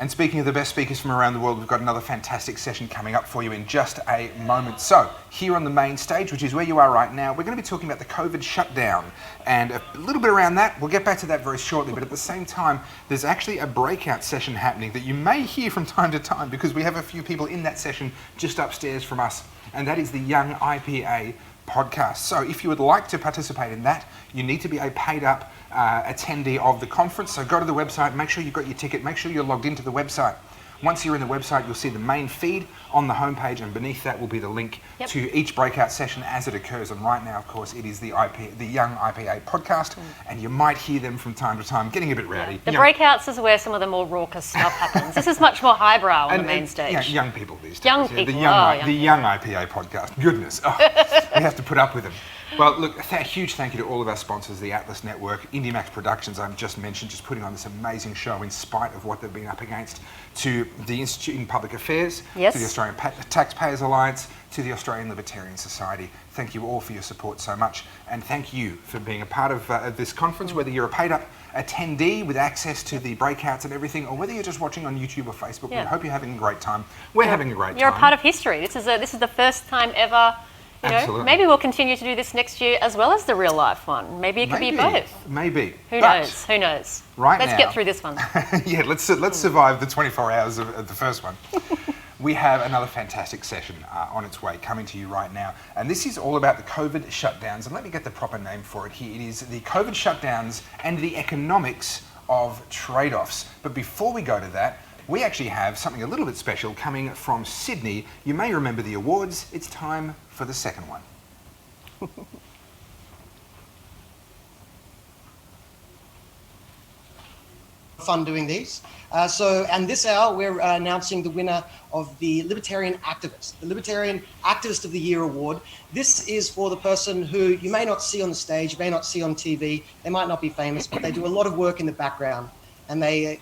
And speaking of the best speakers from around the world, we've got another fantastic session coming up for you in just a moment. So, here on the main stage, which is where you are right now, we're going to be talking about the COVID shutdown and a little bit around that. We'll get back to that very shortly, but at the same time, there's actually a breakout session happening that you may hear from time to time because we have a few people in that session just upstairs from us, and that is the Young IPA podcast. So if you would like to participate in that, you need to be a paid up attendee of the conference. So go to the website, make sure you've got your ticket, make sure you're logged into the website. Once you're in the website, you'll see the main feed on the homepage, and beneath that will be the link to each breakout session as it occurs. And right now, of course, it is the Young IPA podcast, and you might hear them from time to time getting a bit rowdy. The breakouts is where some of the more raucous stuff happens. This is much more highbrow on the main stage. Yeah, young people these days. Young people. The Young IPA podcast. Goodness, we have to put up with them. Well, look, a huge thank you to all of our sponsors, the Atlas Network, IndieMax Productions, I've just mentioned, just putting on this amazing show in spite of what they've been up against, to the Institute in Public Affairs, to the Australian Taxpayers Alliance, to the Australian Libertarian Society. Thank you all for your support so much, and thank you for being a part of this conference, whether you're a paid-up attendee with access to the breakouts and everything, or whether you're just watching on YouTube or Facebook. We hope you're having a great time. We're having a great time. You're a part of history. This is the first time ever. You know, maybe we'll continue to do this next year as well as the real life one. Maybe it could be both. Maybe. Who knows? Who knows? Right now. Let's get through this one. Let's survive the 24 hours of the first one. We have another fantastic session on its way, coming to you right now. And this is all about the COVID shutdowns. And let me get the proper name for it here. It is the COVID shutdowns and the economics of trade-offs. But before we go to that, we actually have something a little bit special coming from Sydney. You may remember the awards. It's time for the second one. Fun doing these. And this hour, we're announcing the winner of the Libertarian Activist, the Libertarian Activist of the Year Award. This is for the person who you may not see on the stage, you may not see on TV, they might not be famous, but they do a lot of work in the background, and they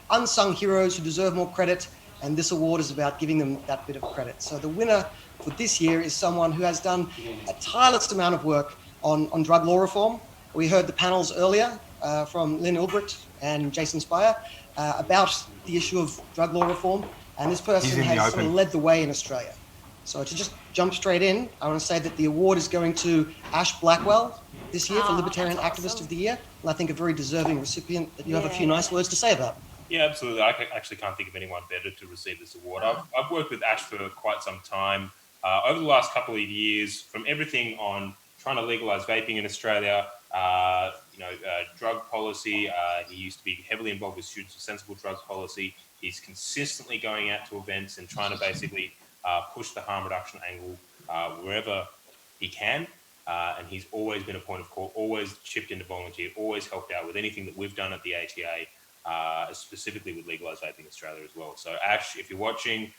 unsung heroes who deserve more credit, and this award is about giving them that bit of credit. So the winner for this year is someone who has done a tireless amount of work on drug law reform. We heard the panels earlier from Lynn Ilbricht and Jason Speyer about the issue of drug law reform, and this person has sort of led the way in Australia. So to just jump straight in, I want to say that the award is going to Ash Blackwell this year for Libertarian Activist of the Year, and I think a very deserving recipient that you have a few nice words to say about. Yeah, absolutely. I actually can't think of anyone better to receive this award. I've worked with Ash for quite some time. Over the last couple of years, from everything on trying to legalise vaping in Australia, drug policy. He used to be heavily involved with Students for Sensible Drugs policy. He's consistently going out to events and trying to basically push the harm reduction angle wherever he can. And he's always been a point of call, always chipped in to volunteer, always helped out with anything that we've done at the ATA. Specifically with legalised vaping in Australia as well. So Ash, if you're watching,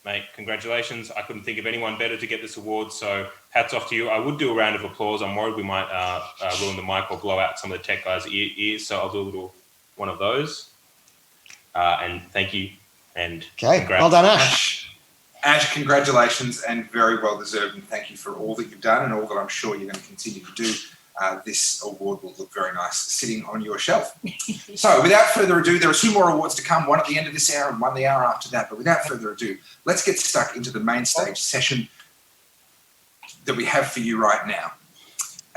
mate, congratulations. I couldn't think of anyone better to get this award, so hats off to you. I would do a round of applause. I'm worried we might ruin the mic or blow out some of the tech guys' ears, so I'll do a little one of those. And thank you, and congrats. Well done, Ash. Ash, congratulations, and very well deserved, and thank you for all that you've done and all that I'm sure you're going to continue to do. This award will look very nice sitting on your shelf. So without further ado, there are two more awards to come, one at the end of this hour and one the hour after that. But without further ado, let's get stuck into the main stage session that we have for you right now.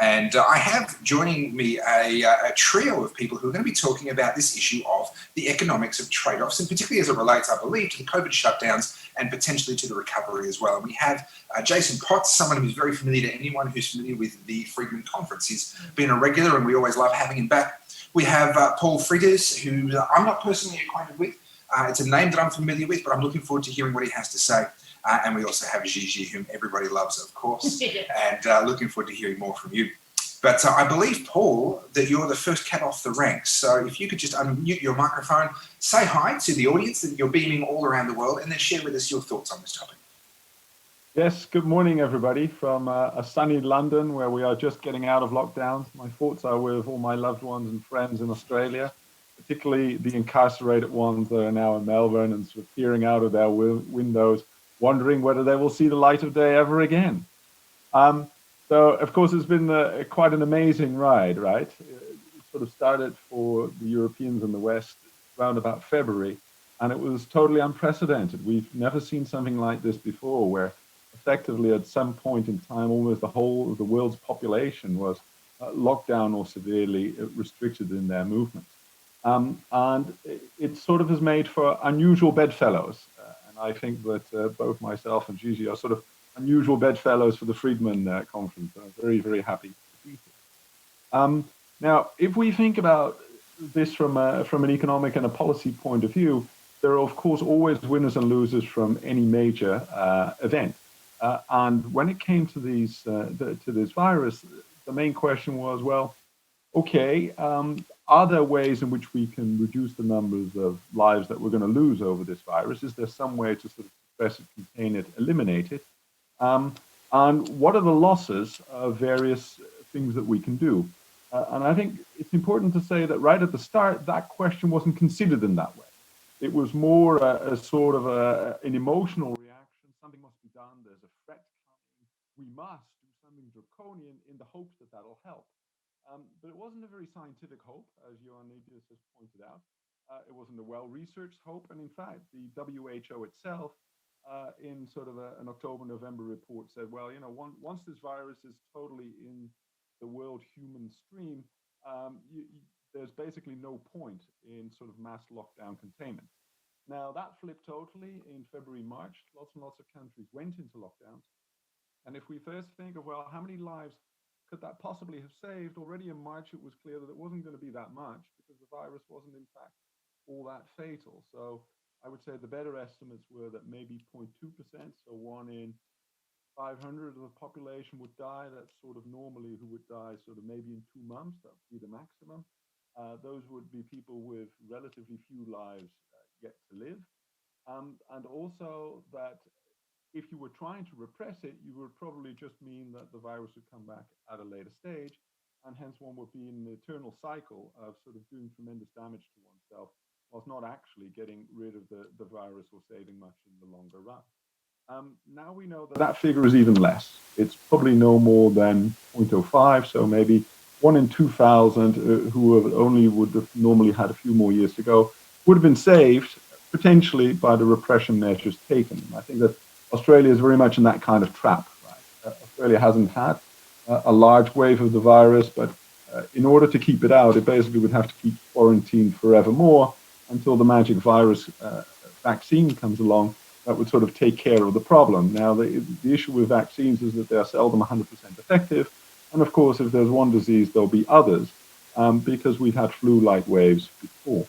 And I have joining me a trio of people who are going to be talking about this issue of the economics of trade-offs, and particularly as it relates, I believe, to the COVID shutdowns and potentially to the recovery as well. And we have Jason Potts, someone who's very familiar to anyone who's familiar with the Friedman conference. He's been a regular and we always love having him back. We have Paul Friedman, who I'm not personally acquainted with. It's a name that I'm familiar with, but I'm looking forward to hearing what he has to say. And we also have Gigi, whom everybody loves, of course, and looking forward to hearing more from you. But I believe, Paul, that you're the first cat off the ranks. So if you could just unmute your microphone, say hi to the audience that you're beaming all around the world, and then share with us your thoughts on this topic. Yes, good morning, everybody, from a sunny London, where we are just getting out of lockdown. My thoughts are with all my loved ones and friends in Australia, particularly the incarcerated ones that are now in Melbourne and sort of peering out of their windows, wondering whether they will see the light of day ever again. So, of course, it's been quite an amazing ride, right? It sort of started for the Europeans in the West around about February, And it was totally unprecedented. We've never seen something like this before, where effectively at some point in time, almost the whole of the world's population was locked down or severely restricted in their movement. And it sort of has made for unusual bedfellows. And I think that both myself and Gigi are sort of unusual bedfellows for the Friedman conference. I'm very, very happy to be here. Now, if we think about this from an economic and a policy point of view, there are, of course, always winners and losers from any major event. And when it came to this virus, the main question was, well, okay, are there ways in which we can reduce the numbers of lives that we're going to lose over this virus? Is there some way to sort of suppress it, contain it, eliminate it? And what are the losses of various things that we can do? And I think it's important to say that right at the start, that question wasn't considered in that way. It was more a sort of an emotional reaction. Something must be done. There's a threat coming. We must do something draconian in the hopes that that'll help. But it wasn't a very scientific hope, as Ioannidis has pointed out. It wasn't a well-researched hope. And in fact, the WHO itself, in sort of an October-November report said, well, you know, once this virus is totally in the world human stream, there's basically no point in sort of mass lockdown containment. Now, that flipped totally in February, March. Lots and lots of countries went into lockdowns. And if we first think of, well, how many lives could that possibly have saved? Already in March, it was clear that it wasn't going to be that much because the virus wasn't, in fact, all that fatal. So I would say the better estimates were that maybe 0.2%, so 1 in 500 of the population would die. That's sort of normally who would die sort of maybe in 2 months. That would be the maximum. Those would be people with relatively few lives yet to live. And also that if you were trying to repress it, you would probably just mean that the virus would come back at a later stage. And hence one would be in an eternal cycle of sort of doing tremendous damage to oneself whilst not actually getting rid of the virus or saving much in the longer run. Now we know that that figure is even less. It's probably no more than 0.05, so maybe 1 in 2,000 who only would have normally had a few more years to go would have been saved potentially by the repression measures taken. I think that Australia is very much in that kind of trap. Right? Australia hasn't had a large wave of the virus, but in order to keep it out, it basically would have to keep quarantined forevermore until the magic virus vaccine comes along that would sort of take care of the problem. Now, the issue with vaccines is that they're seldom 100% effective. And of course, if there's one disease, there'll be others because we've had flu-like waves before.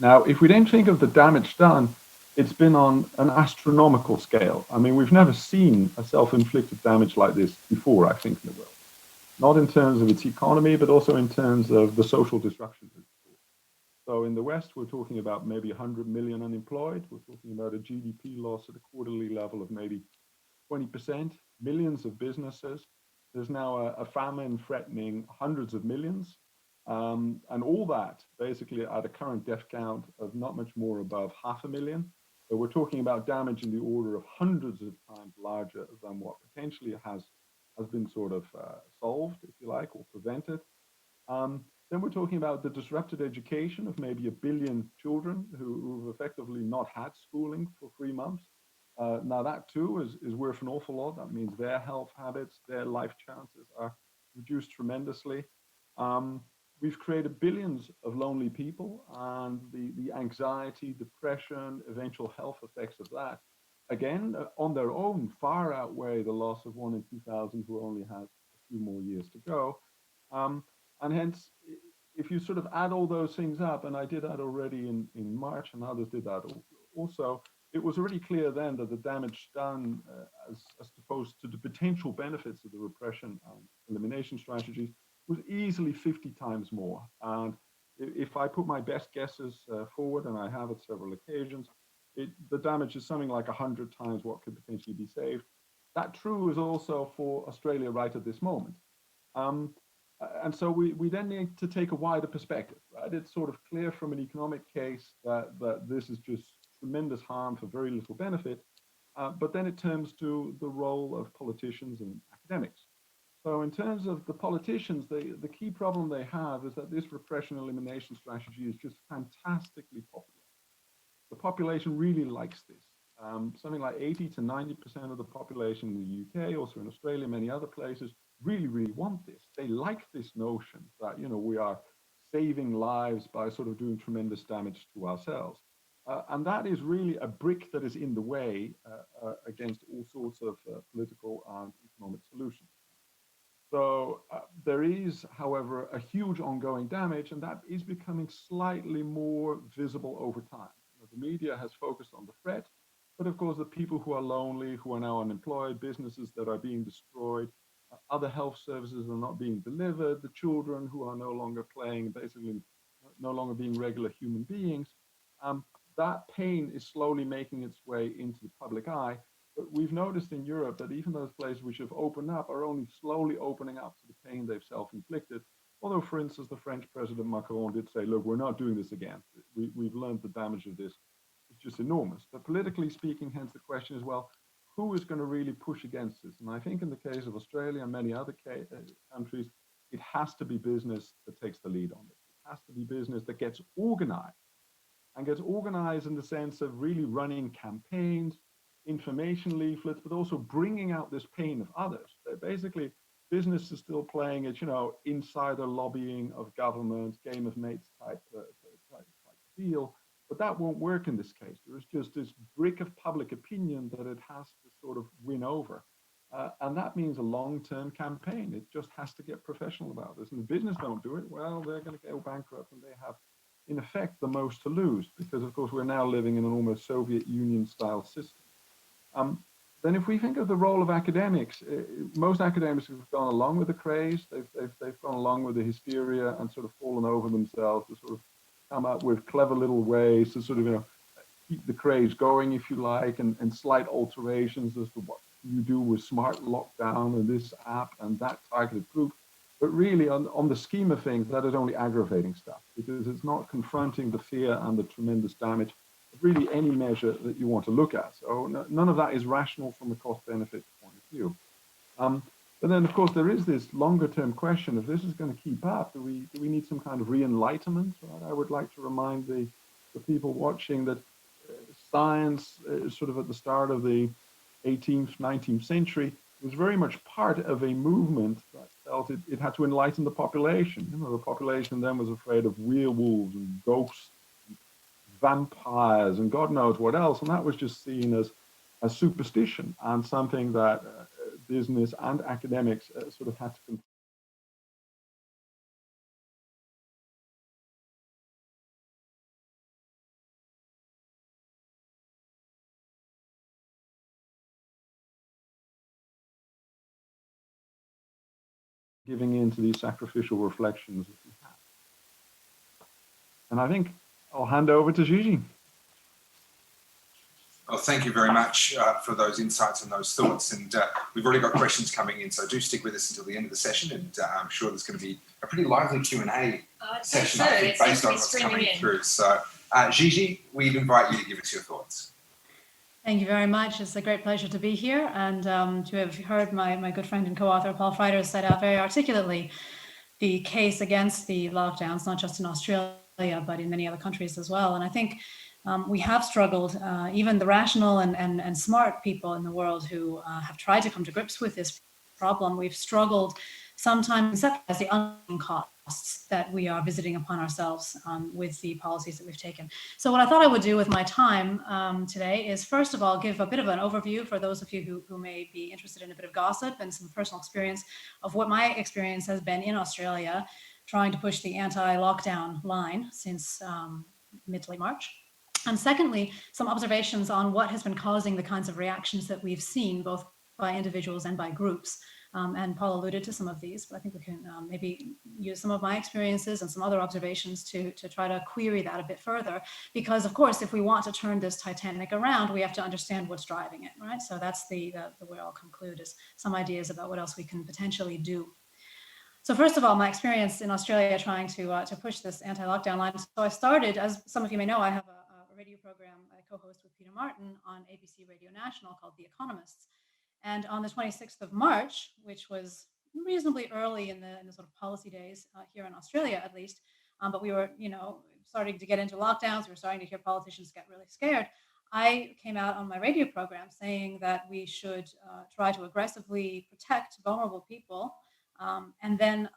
Now, if we then think of the damage done, it's been on an astronomical scale. I mean, we've never seen a self-inflicted damage like this before, I think, in the world. Not in terms of its economy, but also in terms of the social disruptions. So in the West, we're talking about maybe 100 million unemployed. We're talking about a GDP loss at a quarterly level of maybe 20%, millions of businesses. There's now a famine threatening hundreds of millions. And all that basically at a current death count of not much more above 500,000. So we're talking about damage in the order of hundreds of times larger than what potentially has been sort of solved, if you like, or prevented. Then we're talking about the disrupted education of maybe 1 billion children who've effectively not had schooling for 3 months. Now that too is worth an awful lot. That means their health habits, their life chances are reduced tremendously. We've created billions of lonely people, and the anxiety, depression, eventual health effects of that, again, on their own, far outweigh the loss of 1 in 2,000 who only has a few more years to go. And hence, if you sort of add all those things up, and I did that already in March, and others did that also, it was already clear then that the damage done as opposed to the potential benefits of the repression and elimination strategies was easily 50 times more. And if I put my best guesses forward, and I have at several occasions, the damage is something like 100 times what could potentially be saved. That true is also for Australia right at this moment. And so we then need to take a wider perspective, right? It's sort of clear from an economic case that this is just tremendous harm for very little benefit, but then it turns to the role of politicians and academics. So in terms of the politicians, the key problem they have is that this repression elimination strategy is just fantastically popular. The population really likes this. Something like 80 to 90% of the population in the UK, also in Australia, many other places, really, really want this. They like this notion that, we are saving lives by sort of doing tremendous damage to ourselves. And that is really a brick that is in the way against all sorts of political and economic solutions. So there is, however, a huge ongoing damage, and that is becoming slightly more visible over time. The media has focused on the threat, but of course, the people who are lonely, who are now unemployed, businesses that are being destroyed, other health services are not being delivered, the children who are no longer playing, basically no longer being regular human beings, that pain is slowly making its way into the public eye. But we've noticed in Europe that even those places which have opened up are only slowly opening up to the pain they've self-inflicted. Although, for instance, the French President Macron did say, look, we're not doing this again. We've learned the damage of this. It's just enormous. But politically speaking, hence the question is, well, who is going to really push against this? And I think in the case of Australia and many other countries, it has to be business that takes the lead on it. It has to be business that gets organized, and gets organized in the sense of really running campaigns, information leaflets, but also bringing out this pain of others. Basically, business is still playing it, insider lobbying of government, game of mates type deal. But that won't work in this case. There is just this brick of public opinion that it has to sort of win over. And that means a long-term campaign. It just has to get professional about this. And the business don't do it, well, they're going to go bankrupt, and they have, in effect, the most to lose, because, of course, we're now living in an almost Soviet Union-style system. Then if we think of the role of academics, most academics have gone along with the craze. They've gone along with the hysteria and sort of fallen over themselves to sort of come up with clever little ways to sort of, keep the craze going, if you like, and slight alterations as to what you do with smart lockdown and this app and that targeted group. But really, on the scheme of things, that is only aggravating stuff, because it's not confronting the fear and the tremendous damage of really any measure that you want to look at. So none of that is rational from a cost-benefit point of view. But then, of course, there is this longer-term question: if this is going to keep up, do we need some kind of re-enlightenment? Right? I would like to remind the people watching that science, sort of at the start of the 18th, 19th century, was very much part of a movement that felt it had to enlighten the population. The population then was afraid of werewolves and ghosts, and vampires, and God knows what else, and that was just seen as a superstition and something that business and academics sort of had to giving in to these sacrificial reflections that we have. And I think I'll hand over to Gigi. Well, thank you very much for those insights and those thoughts. And we've already got questions coming in, so do stick with us until the end of the session. And I'm sure there's going to be a pretty lively Q&A session, I think, based on what's coming through. So, Gigi, we invite you to give us your thoughts. Thank you very much. It's a great pleasure to be here and to have heard my good friend and co-author Paul Friedman set out very articulately the case against the lockdowns, not just in Australia, but in many other countries as well. And I think we have struggled, even the rational and smart people in the world who have tried to come to grips with this problem, we've struggled sometimes as the unknown costs that we are visiting upon ourselves with the policies that we've taken. So what I thought I would do with my time today is, first of all, give a bit of an overview for those of you who may be interested in a bit of gossip and some personal experience of what my experience has been in Australia, trying to push the anti-lockdown line since mid to late March. And secondly, some observations on what has been causing the kinds of reactions that we've seen, both by individuals and by groups. And Paul alluded to some of these, but I think we can maybe use some of my experiences and some other observations to try to query that a bit further. Because, of course, if we want to turn this Titanic around, we have to understand what's driving it, right? So that's the way I'll conclude, is some ideas about what else we can potentially do. So first of all, my experience in Australia trying to push this anti-lockdown line. So I started, as some of you may know, I have a radio program I co-host with Peter Martin on ABC Radio National called The Economists. And on the 26th of March, which was reasonably early in the sort of policy days here in Australia, at least, but we were, starting to get into lockdowns. We were starting to hear politicians get really scared. I came out on my radio program saying that we should try to aggressively protect vulnerable people, and then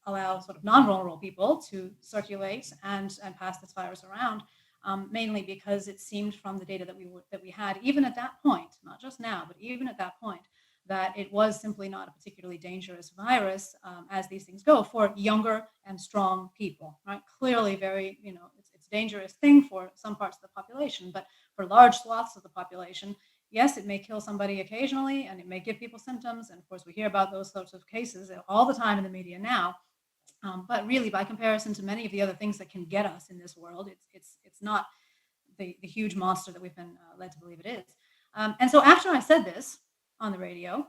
allow sort of non-vulnerable people to circulate and pass this virus around. Mainly because it seemed from the data that we had, even at that point, not just now, but even at that point, that it was simply not a particularly dangerous virus, as these things go, for younger and strong people. Right? Clearly, very, it's a dangerous thing for some parts of the population, but for large swaths of the population, yes, it may kill somebody occasionally, and it may give people symptoms. And of course, we hear about those sorts of cases all the time in the media now. But really, by comparison to many of the other things that can get us in this world, it's not the huge monster that we've been led to believe it is. And so after I said this on the radio,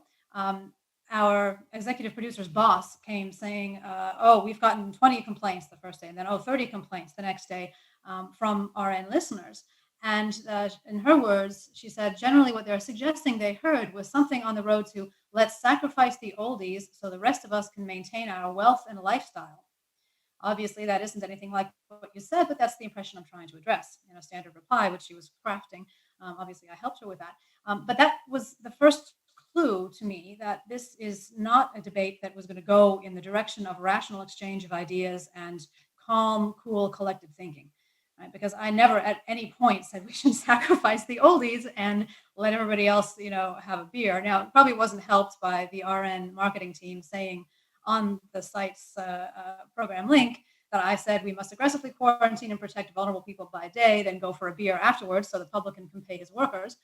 our executive producer's boss came saying, "Oh, we've gotten 20 complaints the first day, and then 30 complaints the next day from RN listeners." And in her words, she said, generally what they're suggesting they heard was something on the road to let's sacrifice the oldies so the rest of us can maintain our wealth and lifestyle. Obviously, that isn't anything like what you said, but that's the impression I'm trying to address in a standard reply, which she was crafting. Obviously, I helped her with that. But that was the first clue to me that this is not a debate that was going to go in the direction of rational exchange of ideas and calm, cool, collective thinking. Right? Because I never at any point said we should sacrifice the oldies and let everybody else, have a beer. Now, it probably wasn't helped by the RN marketing team saying on the site's program link that I said we must aggressively quarantine and protect vulnerable people by day, then go for a beer afterwards so the publican can pay his workers.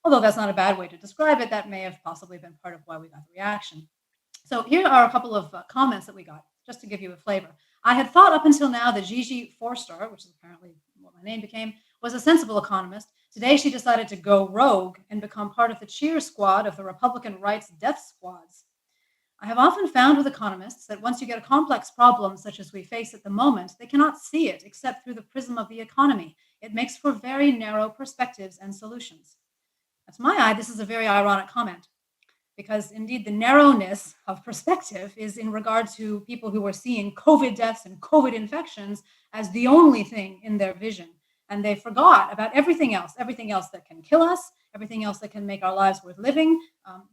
Although that's not a bad way to describe it, that may have possibly been part of why we got the reaction. So here are a couple of comments that we got, just to give you a flavor. I had thought up until now that Gigi Forster, which is apparently what my name became, was a sensible economist. Today she decided to go rogue and become part of the cheer squad of the Republican rights death squads. I have often found with economists that once you get a complex problem such as we face at the moment, they cannot see it except through the prism of the economy. It makes for very narrow perspectives and solutions. Now, to my eye, this is a very ironic comment, because indeed the narrowness of perspective is in regard to people who are seeing COVID deaths and COVID infections as the only thing in their vision. And they forgot about everything else that can kill us, everything else that can make our lives worth living,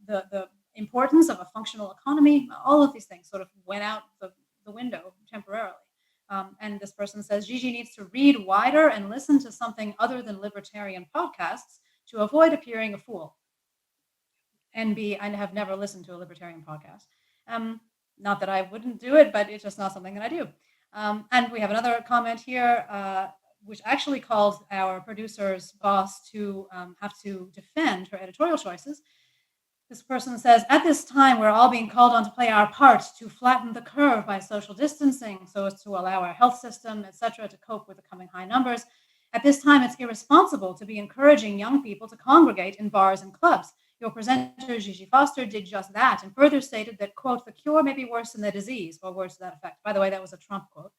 the importance of a functional economy. All of these things sort of went out the window temporarily. And this person says, Gigi needs to read wider and listen to something other than libertarian podcasts to avoid appearing a fool. NB, I have never listened to a libertarian podcast. Not that I wouldn't do it, but it's just not something that I do. And we have another comment here, which actually calls our producer's boss to have to defend her editorial choices. This person says, at this time, we're all being called on to play our part to flatten the curve by social distancing so as to allow our health system, etc., to cope with the coming high numbers. At this time, it's irresponsible to be encouraging young people to congregate in bars and clubs. Your presenter, Gigi Foster, did just that and further stated that, quote, the cure may be worse than the disease, or words to that effect. By the way, that was a Trump quote.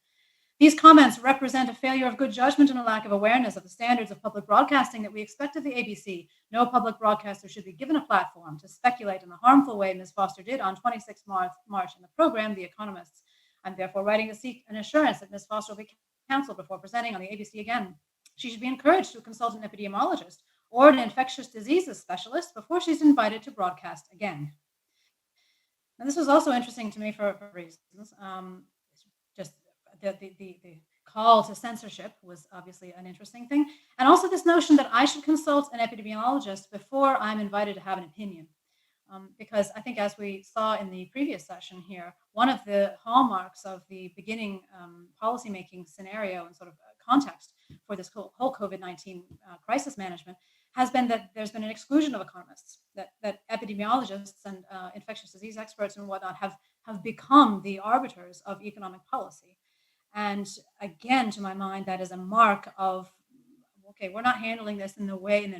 These comments represent a failure of good judgment and a lack of awareness of the standards of public broadcasting that we expect of the ABC. No public broadcaster should be given a platform to speculate in the harmful way Ms. Foster did on 26 March in the program, The Economists. I'm therefore writing to seek an assurance that Ms. Foster will be counseled before presenting on the ABC again. She should be encouraged to consult an epidemiologist or an infectious diseases specialist before she's invited to broadcast again. Now, this was also interesting to me for reasons. Just the call to censorship was obviously an interesting thing. And also this notion that I should consult an epidemiologist before I'm invited to have an opinion. Because I think, as we saw in the previous session here, one of the hallmarks of the beginning policymaking scenario and sort of context for this whole COVID-19 crisis management has been that there's been an exclusion of economists, that epidemiologists and infectious disease experts and whatnot have become the arbiters of economic policy. And again, to my mind, that is a mark of, okay, we're not handling this in a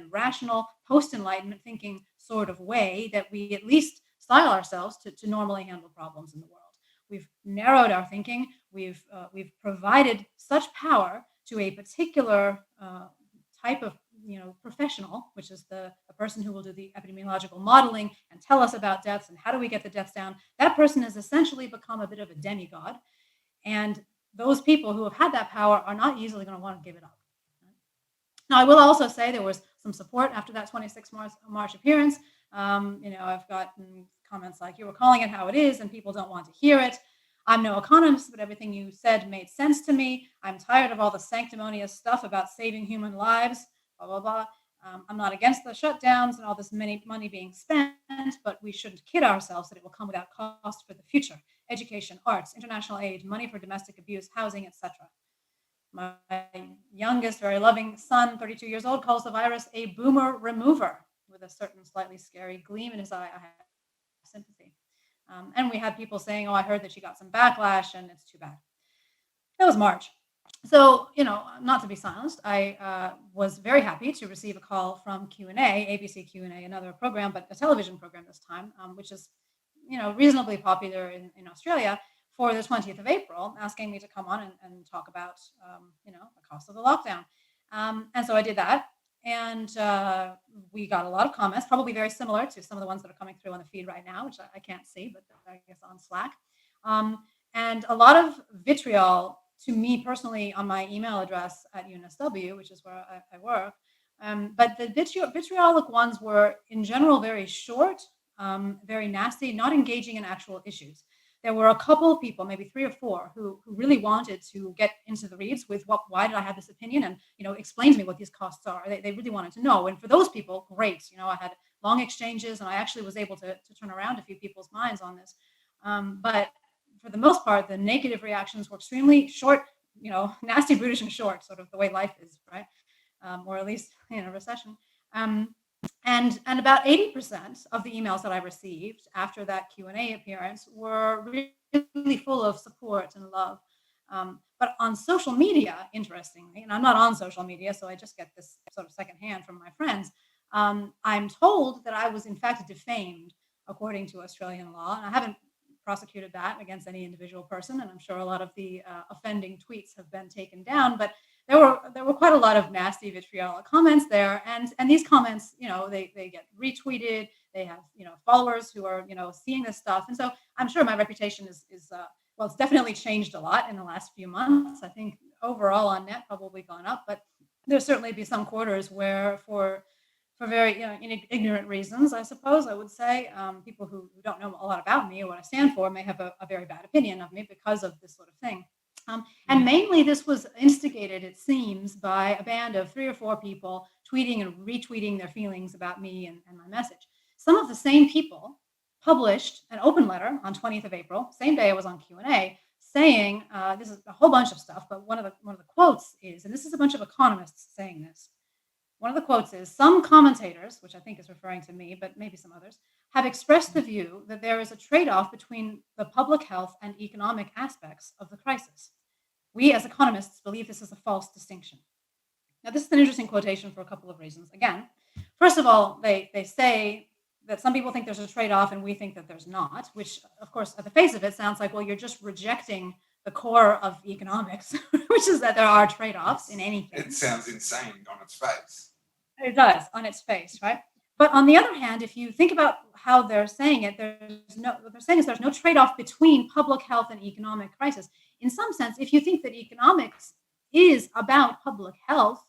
rational, post-Enlightenment thinking sort of way that we at least style ourselves to normally handle problems in the world. We've narrowed our thinking. We've provided such power to a particular type of professional, which is the person who will do the epidemiological modeling and tell us about deaths and how do we get the deaths down. That person has essentially become a bit of a demigod. And those people who have had that power are not easily going to want to give it up. Now, I will also say there was some support after that 26 March appearance. I've gotten comments like, you were calling it how it is and people don't want to hear it. I'm no economist, but everything you said made sense to me. I'm tired of all the sanctimonious stuff about saving human lives, blah, blah, blah. I'm not against the shutdowns and all this money being spent, but we shouldn't kid ourselves that it will come without cost for the future. Education, arts, international aid, money for domestic abuse, housing, etc. My youngest, very loving son, 32 years old, calls the virus a boomer remover with a certain slightly scary gleam in his eye. I have sympathy. And we had people saying, oh, I heard that she got some backlash and it's too bad. That was March. So, not to be silenced, I was very happy to receive a call from Q&A, ABC Q&A, another program, but a television program this time, which is, reasonably popular in Australia, for the 20th of April, asking me to come on and talk about, the cost of the lockdown. And so I did that. And we got a lot of comments, probably very similar to some of the ones that are coming through on the feed right now, which I can't see, but I guess on Slack. And a lot of vitriol to me personally on my email address at UNSW, which is where I work. But the vitriolic ones were in general very short, very nasty, not engaging in actual issues. There were a couple of people, maybe 3 or 4, who really wanted to get into the reads with why did I have this opinion, and explain to me what these costs are. They really wanted to know. And for those people, great. I had long exchanges, and I actually was able to turn around a few people's minds on this. But for the most part, the negative reactions were extremely short, nasty, brutish, and short, sort of the way life is, right? Or at least in a recession. And about 80% of the emails that I received after that Q&A appearance were really full of support and love. But on social media, interestingly, and I'm not on social media, so I just get this sort of secondhand from my friends, I'm told that I was in fact defamed according to Australian law. And I haven't prosecuted that against any individual person, and I'm sure a lot of the offending tweets have been taken down. But there were quite a lot of nasty vitriolic comments there, and these comments, they get retweeted. They have followers who are seeing this stuff, and so I'm sure my reputation is well, it's definitely changed a lot in the last few months. I think overall on net probably gone up, but there'll certainly be some quarters where for very ignorant reasons, I suppose I would say, people who don't know a lot about me or what I stand for may have a very bad opinion of me because of this sort of thing. And mainly this was instigated, it seems, by a band of 3 or 4 people tweeting and retweeting their feelings about me and my message. Some of the same people published an open letter on 20th of April, same day I was on Q&A, saying, this is a whole bunch of stuff, but one of the quotes is, and this is a bunch of economists saying this, one of the quotes is, some commentators, which I think is referring to me, but maybe some others, have expressed the view that there is a trade-off between the public health and economic aspects of the crisis. We as economists believe this is a false distinction. Now, this is an interesting quotation for a couple of reasons. Again, first of all, they say that some people think there's a trade-off and we think that there's not, which, of course, at the face of it sounds like, well, you're just rejecting the core of economics, which is that there are trade-offs in anything. It sounds insane on its face. It does, on its face, right? But on the other hand, if you think about how they're saying it, what they're saying is there's no trade-off between public health and economic crisis. In some sense, if you think that economics is about public health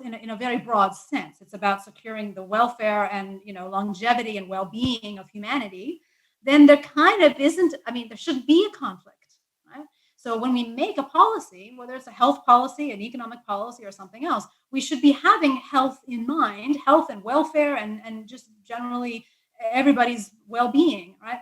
in a very broad sense, it's about securing the welfare and longevity and well-being of humanity, then there kind of isn't. I mean, there should be a conflict, right? So when we make a policy, whether it's a health policy, an economic policy, or something else, we should be having health in mind, health and welfare, and just generally everybody's well-being, right?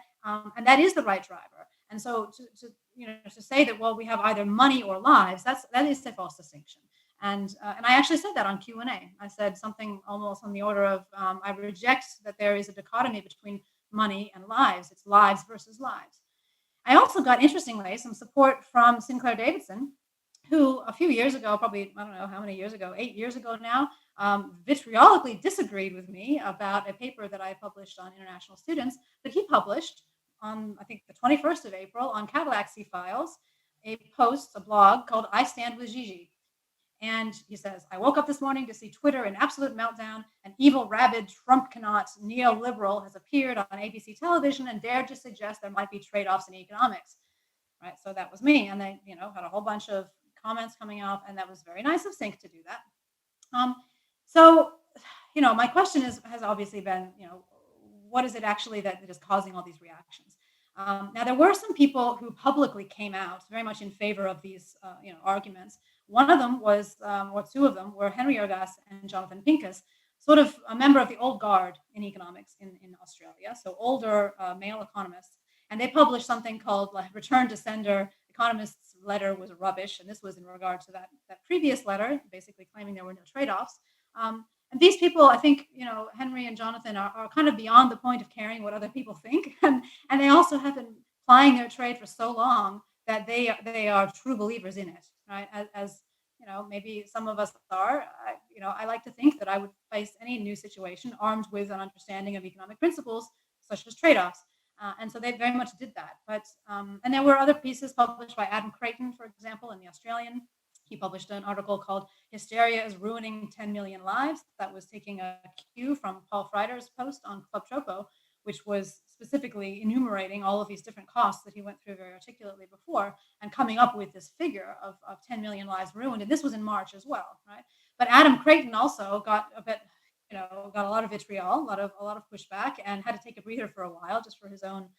And that is the right driver. And so to say that, well, we have either money or lives, that is a false distinction. And I actually said that on Q&A. I said something almost on the order of, I reject that there is a dichotomy between money and lives. It's lives versus lives. I also got, interestingly, some support from Sinclair Davidson, who a few years ago, probably, I don't know how many years ago, 8 years ago now, vitriolically disagreed with me about a paper that I published on international students, that he published on, I think, the 21st of April on Cadillac Files, a blog called I Stand With Gigi. And he says, I woke up this morning to see Twitter in absolute meltdown. An evil, rabid, Trump cannot neoliberal has appeared on ABC television and dared to suggest there might be trade-offs in economics. right? So that was me, and they, had a whole bunch of comments coming up, and that was very nice of Sync to do that. So, my question has obviously been, what is it actually that is causing all these reactions? Now, there were some people who publicly came out very much in favor of these, arguments. One of them was, or two of them were Henry Ergas and Jonathan Pincus, sort of a member of the old guard in economics in Australia, so older male economists. And they published something called like Return to Sender. Economist's letter was rubbish, and this was in regard to that previous letter, basically claiming there were no trade-offs. And these people, I think, Henry and Jonathan are kind of beyond the point of caring what other people think, and they also have been plying their trade for so long that they are true believers in it, right? As maybe some of us are. I like to think that I would face any new situation armed with an understanding of economic principles such as trade-offs. And so they very much did that. But and there were other pieces published by Adam Creighton, for example, in the Australian. He published an article called "Hysteria is Ruining 10 Million Lives." That was taking a cue from Paul Freider's post on Club Tropo, which was specifically enumerating all of these different costs that he went through very articulately before, and coming up with this figure of 10 million lives ruined. And this was in March as well, right? But Adam Creighton also got a bit, got a lot of vitriol, a lot of pushback, and had to take a breather for a while just for his own,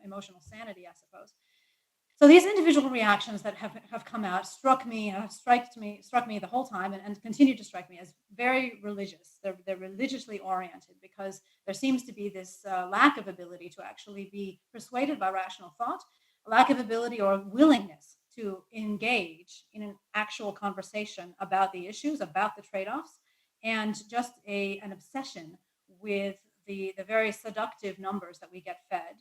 emotional sanity, I suppose. So these individual reactions that have come out struck me the whole time, and continue to strike me as very religious. They're religiously oriented, because there seems to be this lack of ability to actually be persuaded by rational thought, a lack of ability or willingness to engage in an actual conversation about the issues, about the trade-offs, and just an obsession with the very seductive numbers that we get fed,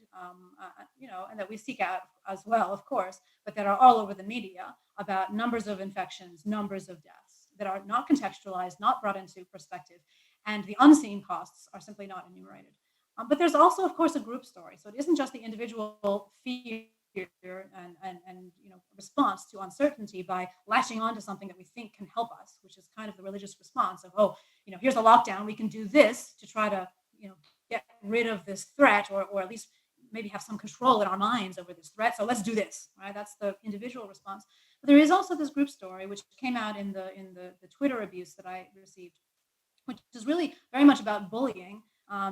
and that we seek out as well, of course, but that are all over the media, about numbers of infections, numbers of deaths that are not contextualized, not brought into perspective, and the unseen costs are simply not enumerated. But there's also, of course, a group story. So it isn't just the individual fear and response to uncertainty by latching on to something that we think can help us, which is kind of the religious response of, oh, here's a lockdown, we can do this to try to get rid of this threat, or at least maybe have some control in our minds over this threat. So let's do this, right? That's the individual response. But there is also this group story, which came out in the Twitter abuse that I received, which is really very much about bullying.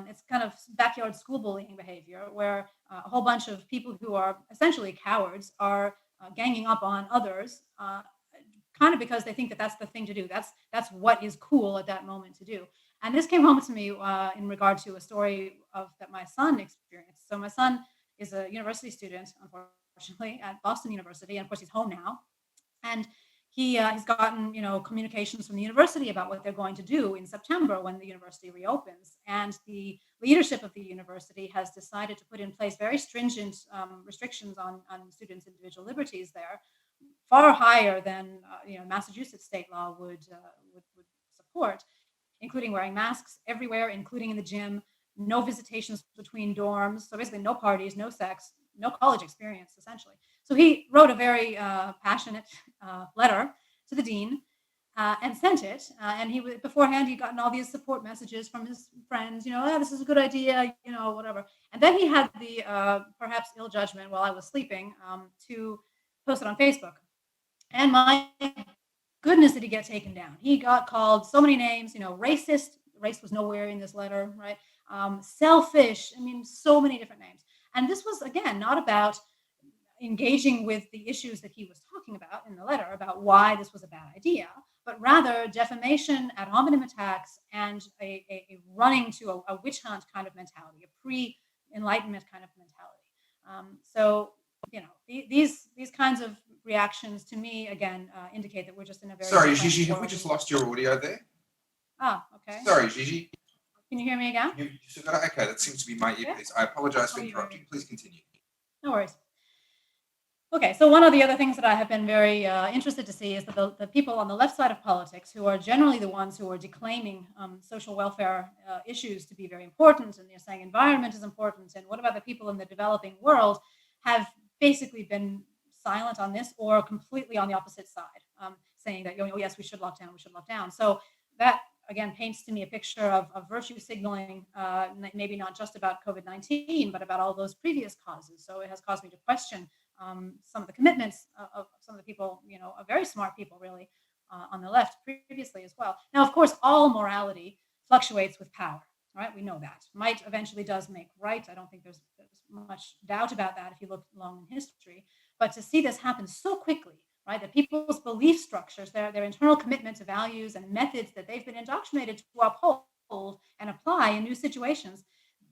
It's kind of backyard school bullying behavior, where a whole bunch of people who are essentially cowards are ganging up on others, kind of because they think that that's the thing to do. That's what is cool at that moment to do. And this came home to me in regard to a story that my son experienced. So my son is a university student, unfortunately, at Boston University, and of course he's home now. And he's gotten communications from the university about what they're going to do in September when the university reopens. And the leadership of the university has decided to put in place very stringent restrictions on students' individual liberties there, far higher than Massachusetts state law would support, including wearing masks everywhere, including in the gym, no visitations between dorms. So basically no parties, no sex, no college experience, essentially. So he wrote a very passionate letter to the dean and sent it. And beforehand, he'd gotten all these support messages from his friends, this is a good idea, whatever. And then he had the perhaps ill judgment while I was sleeping to post it on Facebook. And my goodness, did he get taken down. He got called so many names, racist. Race was nowhere in this letter, right? Selfish. I mean, so many different names. And this was, again, not about engaging with the issues that he was talking about in the letter, about why this was a bad idea, but rather defamation, ad hominem attacks, and a running to a witch hunt kind of mentality, a pre-Enlightenment kind of mentality. So these kinds of reactions to me again indicate that we're just in a very Sorry, Gigi, have we just lost your audio there? Okay. Sorry, Gigi. Can you hear me again? Okay, that seems to be my earpiece. I apologize for interrupting. Please continue. No worries. Okay, so one of the other things that I have been very interested to see is that the people on the left side of politics, who are generally the ones who are declaiming social welfare issues to be very important, and they're saying environment is important, and what about the people in the developing world, have basically been silent on this, or completely on the opposite side, saying that, yes, we should lock down. So that, again, paints to me a picture of virtue signaling, maybe not just about COVID-19, but about all those previous causes. So it has caused me to question some of the commitments of some of the people, very smart people really on the left previously as well. Now, of course, all morality fluctuates with power, right? We know that. Might eventually does make right. I don't think there's much doubt about that if you look long in history. But to see this happen so quickly, right, that people's belief structures, their internal commitment to values and methods that they've been indoctrinated to uphold and apply in new situations,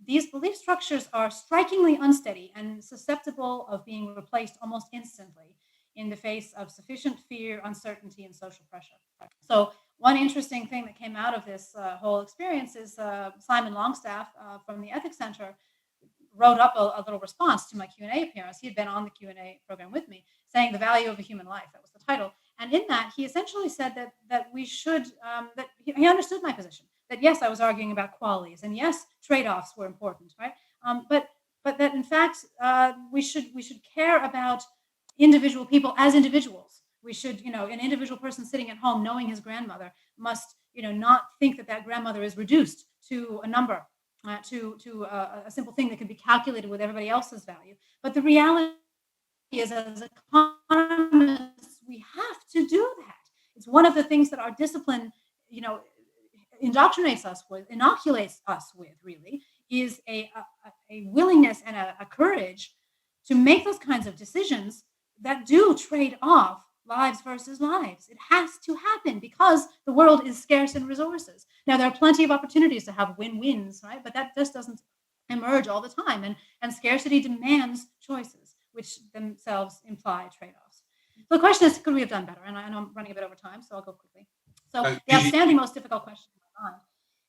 these belief structures are strikingly unsteady and susceptible of being replaced almost instantly in the face of sufficient fear, uncertainty, and social pressure. So one interesting thing that came out of this whole experience is Simon Longstaff from the Ethics Center wrote up a little response to my Q&A appearance. He had been on the Q&A program with me, saying the value of a human life. That was the title. And in that, he essentially said that we should, that he understood my position, that yes, I was arguing about qualities, and yes, trade-offs were important, right? But that in fact, we should care about individual people as individuals. We should, an individual person sitting at home knowing his grandmother must, not think that grandmother is reduced to a number, to a simple thing that can be calculated with everybody else's value. But the reality is, as economists, we have to do that. It's one of the things that our discipline, indoctrinates us with, inoculates us with, really, is a willingness and a courage to make those kinds of decisions that do trade off lives versus lives. It has to happen because the world is scarce in resources. Now, there are plenty of opportunities to have win-wins, right? But that just doesn't emerge all the time. And scarcity demands choices, which themselves imply trade-offs. So the question is, could we have done better? And I know I'm running a bit over time, so I'll go quickly. So the outstanding, most difficult question in my mind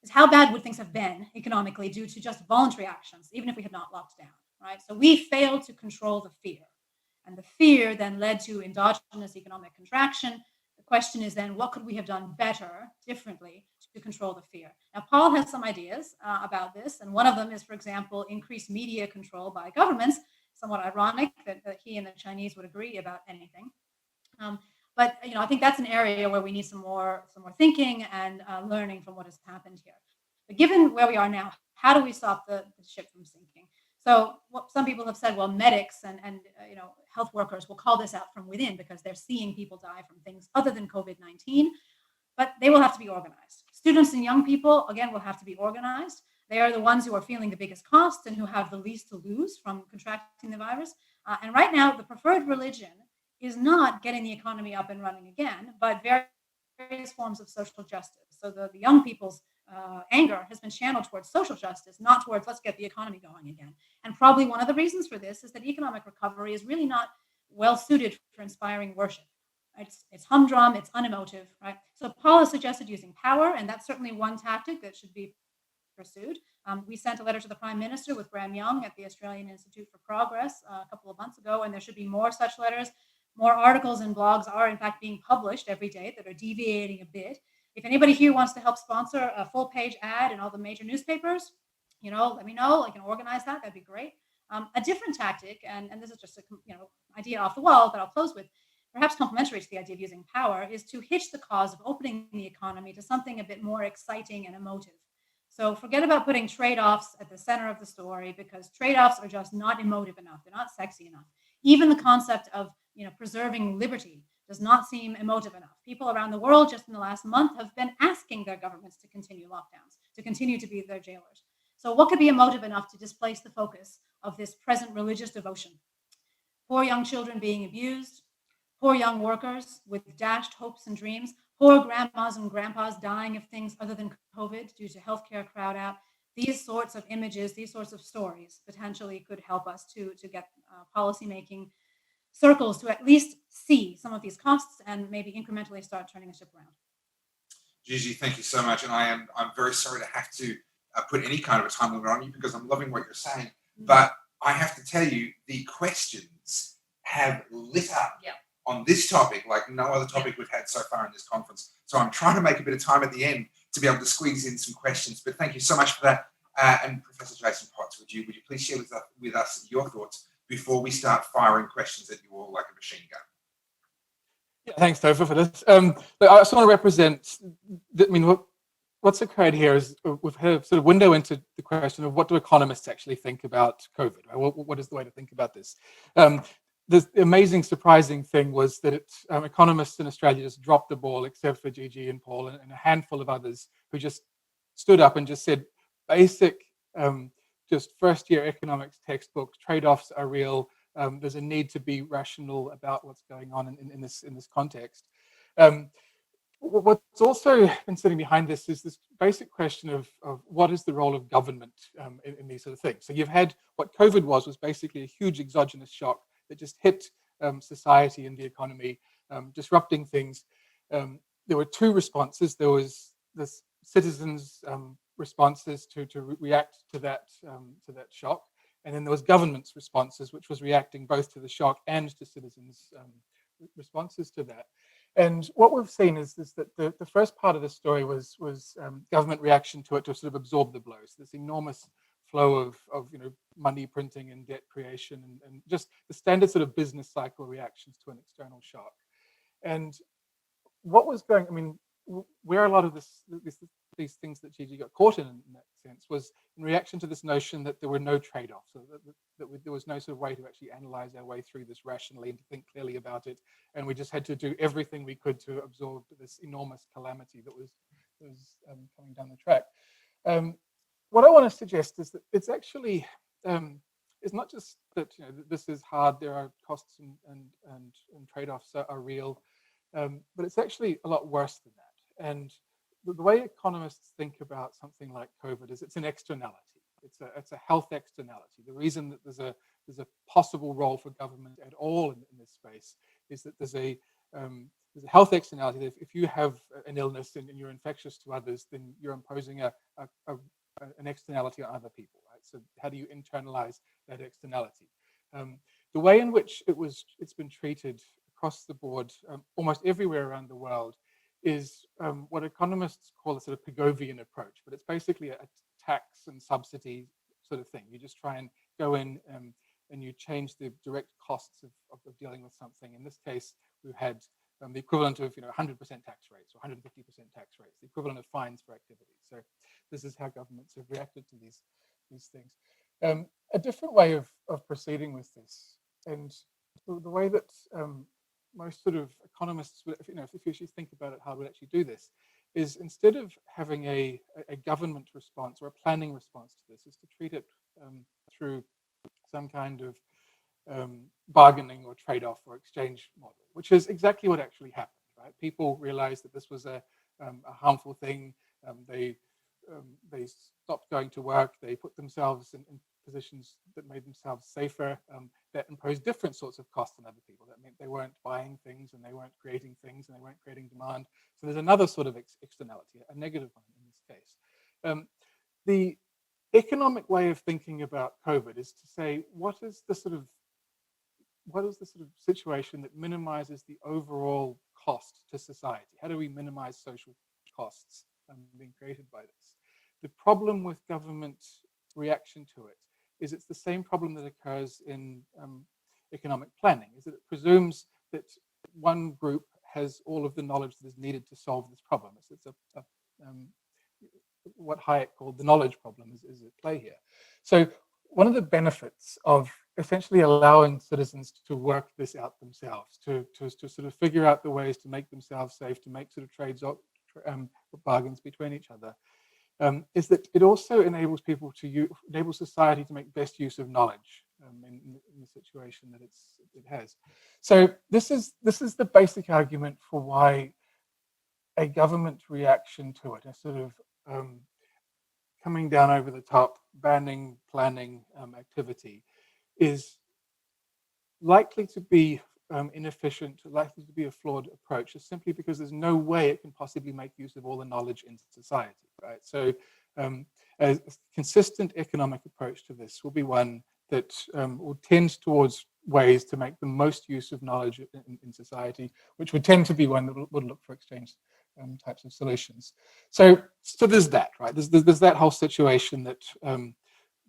is, how bad would things have been economically due to just voluntary actions, even if we had not locked down, right? So we failed to control the fear. And the fear then led to endogenous economic contraction. The question is then, what could we have done better, differently, to control the fear? Now, Paul has some ideas about this. And one of them is, for example, increased media control by governments. Somewhat ironic that he and the Chinese would agree about anything. But I think that's an area where we need some more thinking and learning from what has happened here. But given where we are now, how do we stop the ship from sinking? So what some people have said, well, medics and health workers will call this out from within because they're seeing people die from things other than COVID-19, but they will have to be organized. Students and young people, again, will have to be organized. They are the ones who are feeling the biggest cost and who have the least to lose from contracting the virus. And right now, the preferred religion is not getting the economy up and running again, but various forms of social justice. So the young people's anger has been channeled towards social justice, not towards let's get the economy going again. And probably one of the reasons for this is that economic recovery is really not well suited for inspiring worship. It's humdrum, it's unemotive, right? So Paul has suggested using power, and that's certainly one tactic that should be pursued. We sent a letter to the Prime Minister with Graham Young at the Australian Institute for Progress a couple of months ago, and there should be more such letters. More articles and blogs are, in fact, being published every day that are deviating a bit. If anybody here wants to help sponsor a full-page ad in all the major newspapers, let me know. I can organize that. That'd be great. A different tactic, and this is just a idea off the wall that I'll close with, perhaps complementary to the idea of using power, is to hitch the cause of opening the economy to something a bit more exciting and emotive. So forget about putting trade-offs at the center of the story, because trade-offs are just not emotive enough. They're not sexy enough. Even the concept of preserving liberty does not seem emotive enough. People around the world just in the last month have been asking their governments to continue lockdowns, to continue to be their jailers. So what could be emotive enough to displace the focus of this present religious devotion? Poor young children being abused, poor young workers with dashed hopes and dreams, poor grandmas and grandpas dying of things other than COVID due to healthcare crowd out. These sorts of images, these sorts of stories potentially could help us to get policymaking circles to at least see some of these costs and maybe incrementally start turning the ship around. Gigi, thank you so much. And I'm very sorry to have to put any kind of a time limit on you, because I'm loving what you're saying. Mm-hmm. But I have to tell you, the questions have lit up on this topic like no other topic we've had so far in this conference. So I'm trying to make a bit of time at the end to be able to squeeze in some questions. But thank you so much for that. And Professor Jason Potts, would you please share with us your thoughts before we start firing questions at you all like a machine gun? Yeah, thanks, Topher, for this. I just want to represent, what's occurred here is we've had a sort of window into the question of what do economists actually think about COVID, right? What is the way to think about this? the amazing, surprising thing was that economists in Australia just dropped the ball, except for Gigi and Paul and a handful of others who just stood up and just said, basic, just first-year economics textbooks, trade-offs are real. There's a need to be rational about what's going on in this context. What's also been sitting behind this is this basic question of what is the role of government in these sort of things. So you've had what COVID was basically a huge exogenous shock that just hit society and the economy, disrupting things. There were two responses. There was this citizens' responses to react to that shock, and then there was government's responses, which was reacting both to the shock and to citizens' responses to that. And what we've seen is that the first part of the story was government reaction to it to sort of absorb the blows. This enormous flow of money printing and debt creation and just the standard sort of business cycle reactions to an external shock. And what was going, I mean, where a lot of these things that Gigi got caught in that sense was in reaction to this notion that there were no trade-offs, so that there was no sort of way to actually analyze our way through this rationally and to think clearly about it, and we just had to do everything we could to absorb this enormous calamity that was coming down the track. What I want to suggest is that it's actually it's not just that this is hard. There are costs and trade-offs are real, but it's actually a lot worse than that. And the way economists think about something like COVID is it's an externality. It's a health externality. The reason that there's a possible role for government at all in this space is that there's a health externality. That if you have an illness and you're infectious to others, then you're imposing an externality on other people, right? So how do you internalize that externality? The way in which it's been treated across the board, almost everywhere around the world, is what economists call a sort of Pigovian approach, but it's basically a tax and subsidy sort of thing. You just try and go in and you change the direct costs of dealing with something. In this case, we've had the equivalent of 100% tax rates or 150% tax rates, the equivalent of fines for activities. So this is how governments have reacted to these things. A different way of proceeding with this, and the way that most sort of economists, if you actually think about it, how we actually do this, is instead of having a government response or a planning response to this, is to treat it through some kind of bargaining or trade-off or exchange model, which is exactly what actually happened. Right? People realized that this was a harmful thing. They stopped going to work. They put themselves in positions that made themselves safer, that imposed different sorts of costs on other people. That meant they weren't buying things and they weren't creating things and they weren't creating demand. So there's another sort of externality, a negative one in this case. The economic way of thinking about COVID is to say, what is the sort of situation that minimizes the overall cost to society? How do we minimize social costs being created by this? The problem with government reaction to it is it's the same problem that occurs in economic planning, is that it presumes that one group has all of the knowledge that is needed to solve this problem. It's what Hayek called the knowledge problem is at play here. So one of the benefits of essentially allowing citizens to work this out themselves, to sort of figure out the ways to make themselves safe, to make sort of trades or bargains between each other, is that it also enables people to enable society to make best use of knowledge in the situation that it has. So this is the basic argument for why a government reaction to it, a sort of coming down over the top, banning, planning activity, is likely to be inefficient, likely to be a flawed approach, is simply because there's no way it can possibly make use of all the knowledge in society, right? So a consistent economic approach to this will be one that will tend towards ways to make the most use of knowledge in society, which would tend to be one that would look for exchange types of solutions. So there's that, right? There's that whole situation that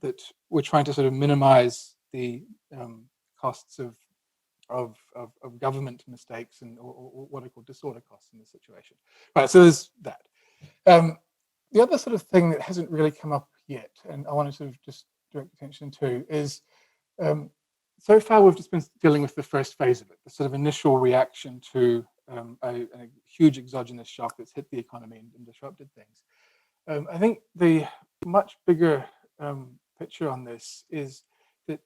that we're trying to sort of minimize the costs of government mistakes and or what are called disorder costs in this situation. Right, so there's that. The other sort of thing that hasn't really come up yet, and I want to sort of just direct attention to, is so far we've just been dealing with the first phase of it, the sort of initial reaction to a huge exogenous shock that's hit the economy and disrupted things. I think the much bigger picture on this is that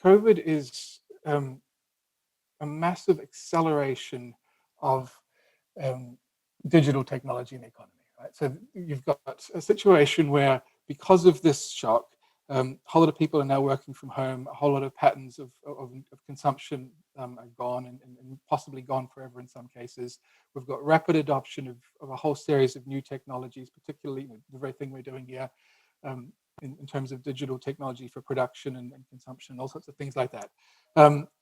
COVID is a massive acceleration of digital technology in the economy, right? So you've got a situation where, because of this shock, a whole lot of people are now working from home. A whole lot of patterns of consumption are gone and possibly gone forever in some cases. We've got rapid adoption of a whole series of new technologies, particularly the very thing we're doing here in terms of digital technology for production and consumption, and all sorts of things like that.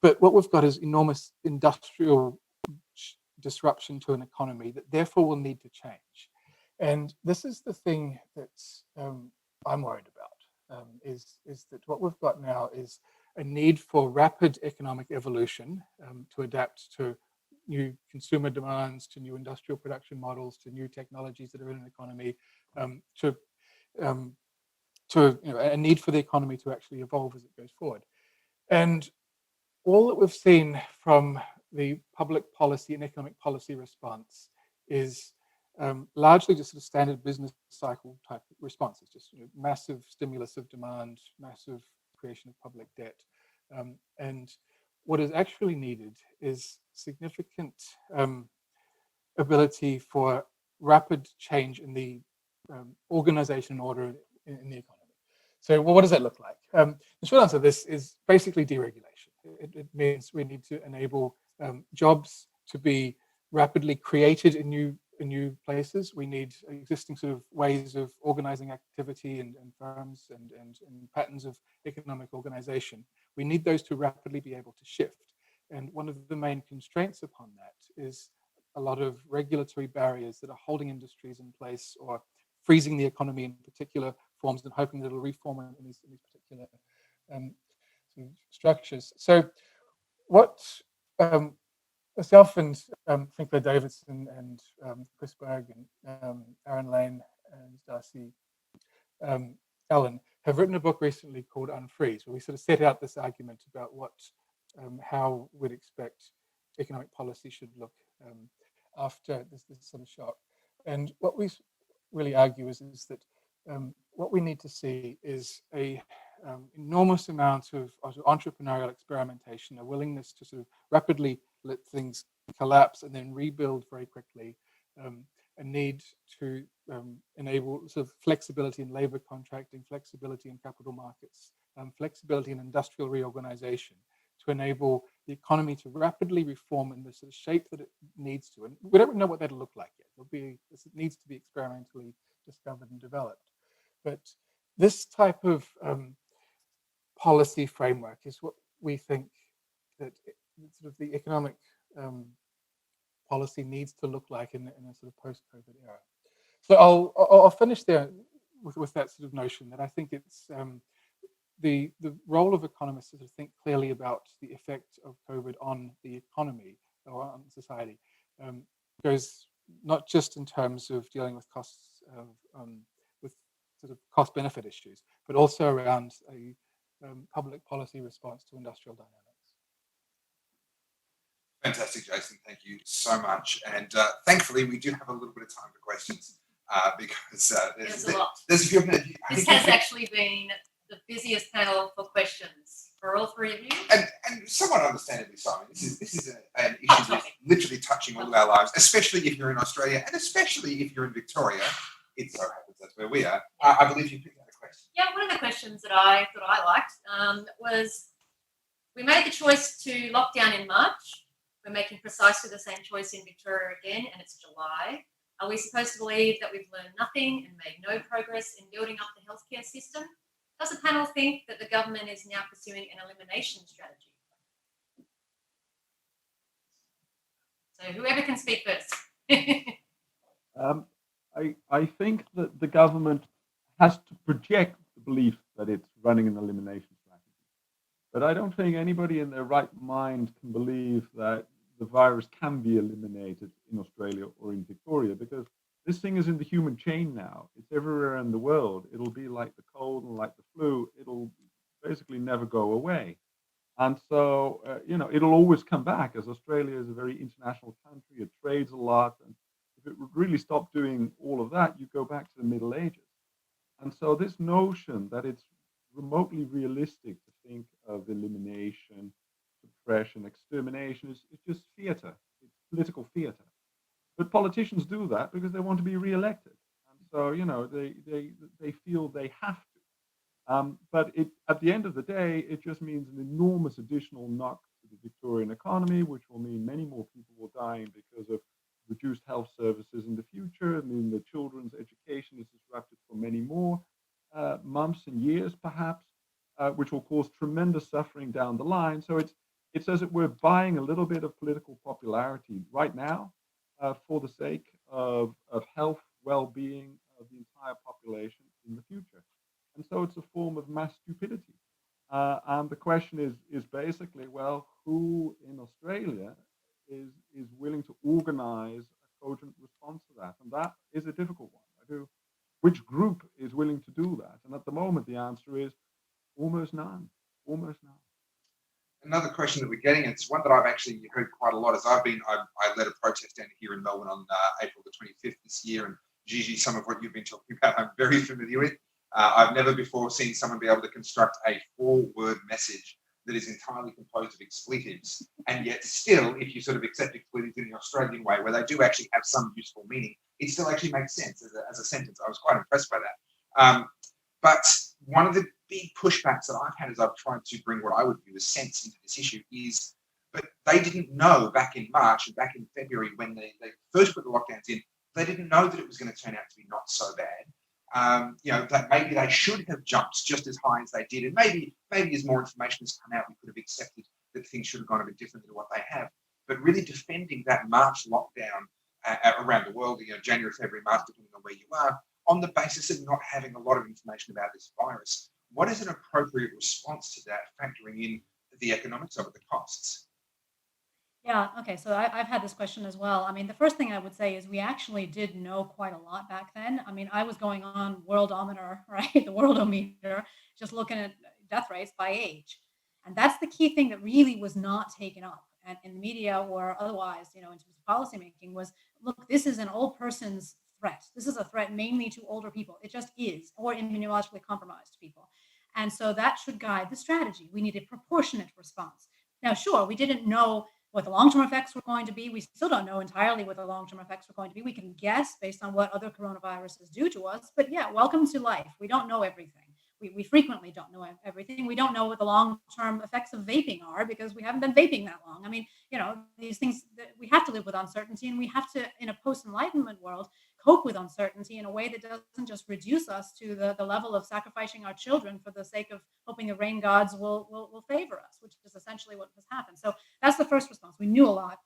But what we've got is enormous industrial disruption to an economy that therefore will need to change. And this is the thing that I'm worried about. Is that what we've got now is a need for rapid economic evolution to adapt to new consumer demands, to new industrial production models, to new technologies that are in an economy, to a need for the economy to actually evolve as it goes forward. And all that we've seen from the public policy and economic policy response is largely just sort of standard business cycle type responses, just massive stimulus of demand, massive creation of public debt. And what is actually needed is significant ability for rapid change in the organization and order in the economy. So what does that look like? The short answer to this is basically deregulation. It means we need to enable jobs to be rapidly created in new places. We need existing sort of ways of organizing activity and firms and patterns of economic organization. We need those to rapidly be able to shift. And one of the main constraints upon that is a lot of regulatory barriers that are holding industries in place or freezing the economy in particular forms and hoping that it'll reform in these particular sort of structures. So what myself and Finkler Davidson and Chris Berg and Aaron Lane and Darcy Allen have written a book recently called Unfreeze, where we sort of set out this argument about how we'd expect economic policy should look after this sort of shock. And what we really argue is that what we need to see is a enormous amount of entrepreneurial experimentation, a willingness to sort of rapidly let things collapse and then rebuild very quickly, a need to enable sort of flexibility in labor contracting, flexibility in capital markets, flexibility in industrial reorganization, to enable the economy to rapidly reform in the sort of shape that it needs to. And we don't know what that'll look like yet. It needs to be experimentally discovered and developed. But this type of policy framework is what we think that sort of the economic policy needs to look like in a sort of post-COVID era. So I'll finish there with that sort of notion that I think it's the role of economists is to think clearly about the effect of COVID on the economy or on society. Goes not just in terms of dealing with costs with sort of cost-benefit issues, but also around a public policy response to industrial dynamics. Fantastic, Jason. Thank you so much. And thankfully, we do have a little bit of time for questions because there's a lot. There's a few. This has actually been the busiest panel for questions for all three of you. And somewhat understandably, Simon, this is an issue that's literally touching all of our lives, especially if you're in Australia and especially if you're in Victoria. It so happens that's where we are. I believe you picked out a question. Yeah, one of the questions that I thought I liked was, we made the choice to lock down in March. We're making precisely the same choice in Victoria again, and it's July. Are we supposed to believe that we've learned nothing and made no progress in building up the healthcare system? Does the panel think that the government is now pursuing an elimination strategy? So whoever can speak first. I think that the government has to project the belief that it's running an elimination strategy. But I don't think anybody in their right mind can believe that the virus can be eliminated in Australia or in Victoria, because this thing is in the human chain now. It's everywhere in the world. It'll be like the cold and like the flu. It'll basically never go away. And so, it'll always come back, as Australia is a very international country. It trades a lot. And if it would really stop doing all of that, you go back to the Middle Ages. And so this notion that it's remotely realistic to think of elimination, suppression, extermination is just theater. It's political theater. But politicians do that because they want to be re-elected. And so, they feel they have to. But at the end of the day, it just means an enormous additional knock to the Victorian economy, which will mean many more people will die because of reduced health services in the future. I mean, the children's education is disrupted for many more months and years, perhaps, which will cause tremendous suffering down the line. So it's as it were buying a little bit of political popularity right now for the sake of health, well-being of the entire population in the future. And so it's a form of mass stupidity. And the question is basically, well, who in Australia is willing to organize a cogent response to that? And that is a difficult one. Which group is willing to do that? And at the moment, the answer is almost none. Almost none. Another question that we're getting, it's one that I've actually heard quite a lot, is I led a protest down here in Melbourne on April the 25th this year. And Gigi, some of what you've been talking about, I'm very familiar with. I've never before seen someone be able to construct a 4-word message that is entirely composed of expletives, and yet still, if you sort of accept expletives in the Australian way, where they do actually have some useful meaning, it still actually makes sense as a sentence. I was quite impressed by that. But one of the big pushbacks that I've had as I've tried to bring what I would view as sense into this issue is, but they didn't know back in March and back in February when they first put the lockdowns in, they didn't know that it was going to turn out to be not so bad. That maybe they should have jumped just as high as they did. And maybe as more information has come out, we could have accepted that things should have gone a bit differently to what they have. But really defending that March lockdown around the world, January, February, March, depending on where you are, on the basis of not having a lot of information about this virus. What is an appropriate response to that, factoring in the economics of it, the costs? Yeah, okay, so I've had this question as well. I mean, the first thing I would say is we actually did know quite a lot back then. I mean, I was going on Worldometer, right? The Worldometer, just looking at death rates by age. And that's the key thing that really was not taken up in the media or otherwise, in terms of policymaking was, look, this is an old person's threat. This is a threat mainly to older people. It just is, or immunologically compromised people. And so that should guide the strategy. We need a proportionate response. Now, sure, we didn't know what the long-term effects were going to be. We still don't know entirely what the long-term effects were going to be. We can guess based on what other coronaviruses do to us. But yeah, welcome to life. We don't know everything. We frequently don't know everything. We don't know what the long-term effects of vaping are because we haven't been vaping that long. I mean, these things, we have to live with uncertainty, and we have to, in a post-enlightenment world, cope with uncertainty in a way that doesn't just reduce us to the level of sacrificing our children for the sake of hoping the rain gods will favor us, which is essentially what has happened. So that's the first response. We knew a lot.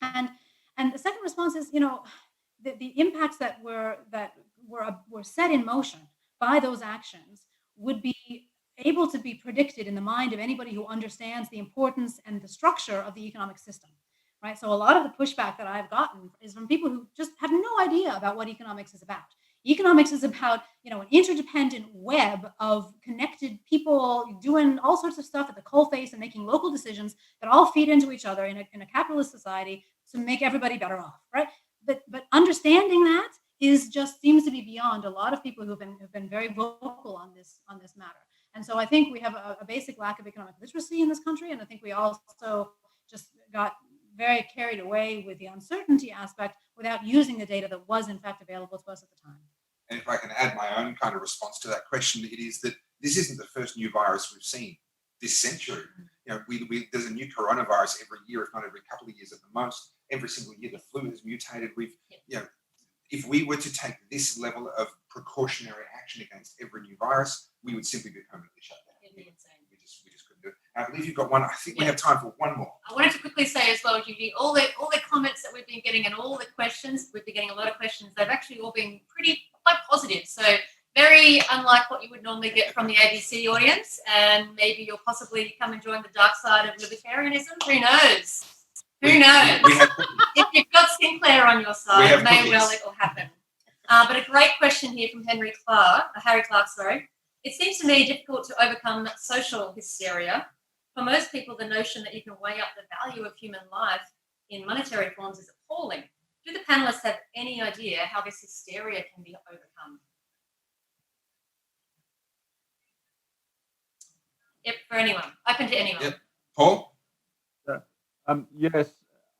And the second response is, the impacts that were set in motion by those actions would be able to be predicted in the mind of anybody who understands the importance and the structure of the economic system. Right. So a lot of the pushback that I've gotten is from people who just have no idea about what economics is about. Economics is about, an interdependent web of connected people doing all sorts of stuff at the coalface and making local decisions that all feed into each other in a capitalist society to make everybody better off. Right. But understanding that seems to be beyond a lot of people who've been very vocal on this matter. And so I think we have a basic lack of economic literacy in this country. And I think we also just got very carried away with the uncertainty aspect without using the data that was in fact available to us at the time. And if I can add my own kind of response to that question, it is that this isn't the first new virus we've seen this century. There's a new coronavirus every year, if not every couple of years at the most. Every single year, the flu has mutated. If we were to take this level of precautionary action against every new virus, we would simply be permanently shut down. It'd be insane. We just couldn't do it. I believe you've got one. I think we have time for one more. I wanted to quickly say as well, Judy, all the comments that we've been getting and all the questions, we've been getting a lot of questions, they've actually all been quite positive. So very unlike what you would normally get from the ABC audience, and maybe you'll possibly come and join the dark side of libertarianism. Who knows? Who knows? If you've got Sinclair on your side, it may well it will happen. But a great question here from Harry Clark, sorry. It seems to me difficult to overcome social hysteria For most people, the notion that you can weigh up the value of human life in monetary forms is appalling. Do the panelists have any idea how this hysteria can be overcome? Yep, for anyone. Open to anyone. Yep. Paul? Yes,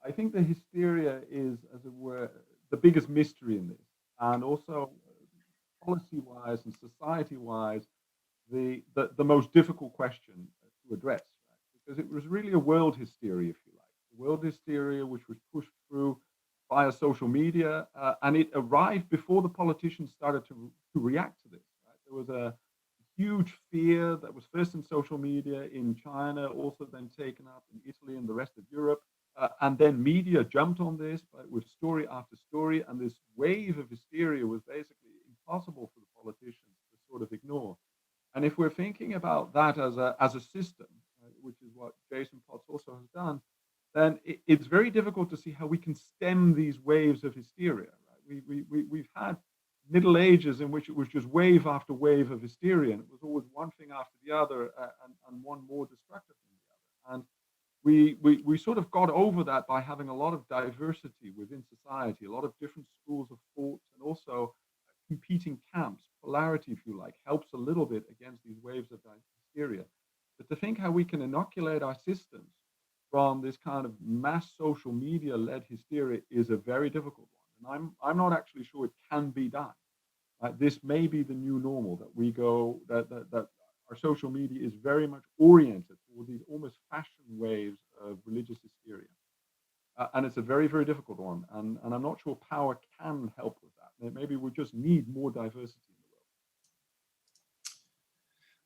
I think the hysteria is, as it were, the biggest mystery in this, and also policy-wise and society-wise, the most difficult question to address, right? Because it was really a world hysteria, if you like, a world hysteria which was pushed through via social media, and it arrived before the politicians started to react to this. Right? There was a huge fear that was first in social media in China, also then taken up in Italy and the rest of Europe. And then media jumped on this with story after story, and this wave of hysteria was basically impossible for the politicians to sort of ignore. And if we're thinking about that as a system, which is what Jason Potts also has done, then it's very difficult to see how we can stem these waves of hysteria. Right? We've had Middle Ages in which it was just wave after wave of hysteria, and it was always one thing after the other, and one more destructive than the other. And we sort of got over that by having a lot of diversity within society, a lot of different schools of thought, and also competing camps. Polarity, if you like, helps a little bit against these waves of hysteria. But to think how we can inoculate our systems from this kind of mass social media-led hysteria is a very difficult one. And I'm not actually sure it can be done. This may be the new normal, that we go, that our social media is very much oriented toward these almost fashion waves of religious hysteria. And it's a very, very difficult one. And I'm not sure power can help with that. Maybe we just need more diversity in the world.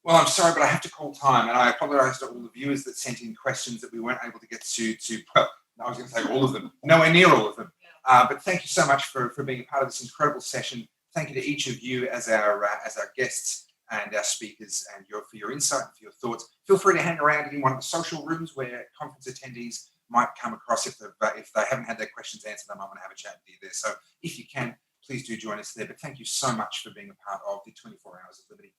Well, I'm sorry, but I have to call time, and I apologise to all the viewers that sent in questions that we weren't able to get to. Well, I was going to say all of them, nowhere near all of them. But thank you so much for being a part of this incredible session. Thank you to each of you as our guests and our speakers, and for your insight and for your thoughts. Feel free to hang around in one of the social rooms where conference attendees might come across if they haven't had their questions answered. They might want to have a chat with you there. So if you can, please do join us there. But thank you so much for being a part of the 24 Hours of Liberty.